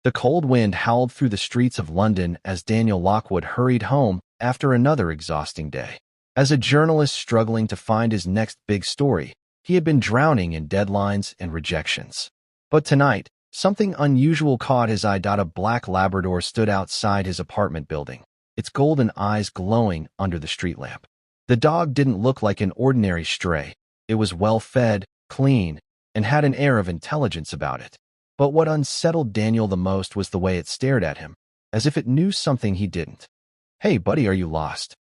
The cold wind howled through the streets of London as Daniel Lockwood hurried home after another exhausting day. As a journalist struggling to find his next big story, he had been drowning in deadlines and rejections. But tonight, something unusual caught his eye. A black Labrador stood outside his apartment building, its golden eyes glowing under the street lamp. The dog didn't look like an ordinary stray. It was well-fed, clean, and had an air of intelligence about it. But what unsettled Daniel the most was the way it stared at him, as if it knew something he didn't. "Hey, buddy, are you lost?"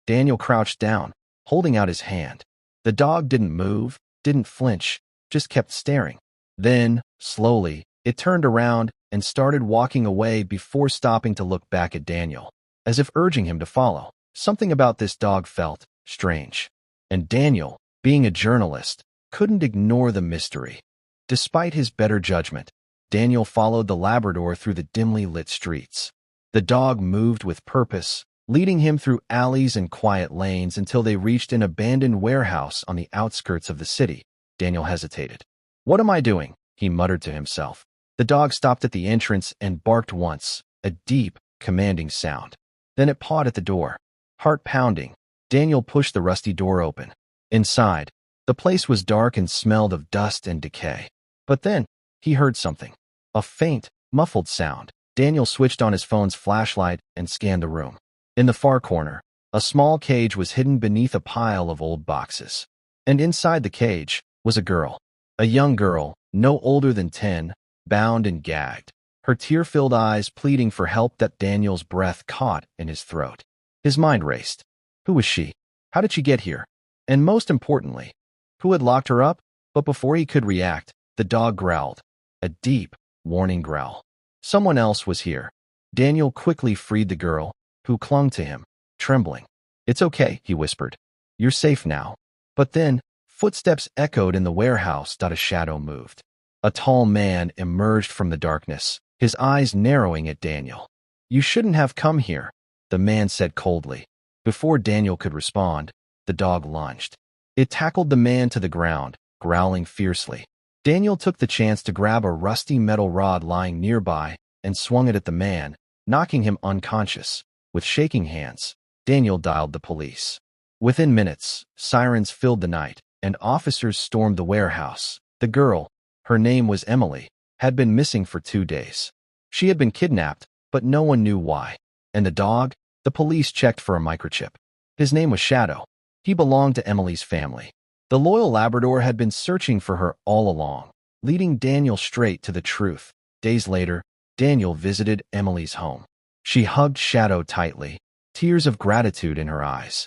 Daniel crouched down, holding out his hand. The dog didn't move, didn't flinch, just kept staring. Then, slowly, it turned around and started walking away before stopping to look back at Daniel, as if urging him to follow. Something about this dog felt strange. And Daniel, being a journalist, couldn't ignore the mystery. Despite his better judgment, Daniel followed the Labrador through the dimly lit streets. The dog moved with purpose, leading him through alleys and quiet lanes until they reached an abandoned warehouse on the outskirts of the city. Daniel hesitated. "What am I doing?" he muttered to himself. The dog stopped at the entrance and barked once, a deep, commanding sound. Then it pawed at the door. Heart pounding, Daniel pushed the rusty door open. Inside, the place was dark and smelled of dust and decay. But then, he heard something. A faint, muffled sound. Daniel switched on his phone's flashlight and scanned the room. In the far corner, a small cage was hidden beneath a pile of old boxes. And inside the cage was a girl. A young girl, no older than 10, bound and gagged, her tear-filled eyes pleading for help. That Daniel's breath caught in his throat. His mind raced. Who was she? How did she get here? And most importantly, who had locked her up? But before he could react, the dog growled. A deep, warning growl. Someone else was here. Daniel quickly freed the girl, who clung to him, trembling. "It's okay," he whispered. "You're safe now." But then, footsteps echoed in the warehouse. A shadow moved. A tall man emerged from the darkness, his eyes narrowing at Daniel. "You shouldn't have come here," the man said coldly. Before Daniel could respond, the dog lunged. It tackled the man to the ground, growling fiercely. Daniel took the chance to grab a rusty metal rod lying nearby and swung it at the man, knocking him unconscious. With shaking hands, Daniel dialed the police. Within minutes, sirens filled the night, and officers stormed the warehouse. The girl, her name was Emily, had been missing for 2 days. She had been kidnapped, but no one knew why. And the dog? The police checked for a microchip. His name was Shadow. He belonged to Emily's family. The loyal Labrador had been searching for her all along, leading Daniel straight to the truth. Days later, Daniel visited Emily's home. She hugged Shadow tightly, tears of gratitude in her eyes.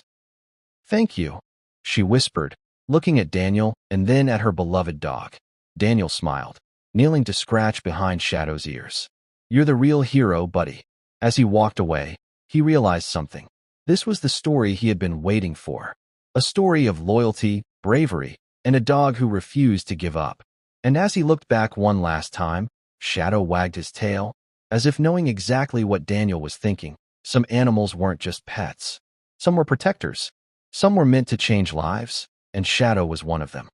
"Thank you," she whispered, looking at Daniel and then at her beloved dog. Daniel smiled, kneeling to scratch behind Shadow's ears. "You're the real hero, buddy." As he walked away, he realized something. This was the story he had been waiting for. A story of loyalty, bravery, and a dog who refused to give up. And as he looked back one last time, Shadow wagged his tail, as if knowing exactly what Daniel was thinking. Some animals weren't just pets. Some were protectors. Some were meant to change lives, and Shadow was one of them.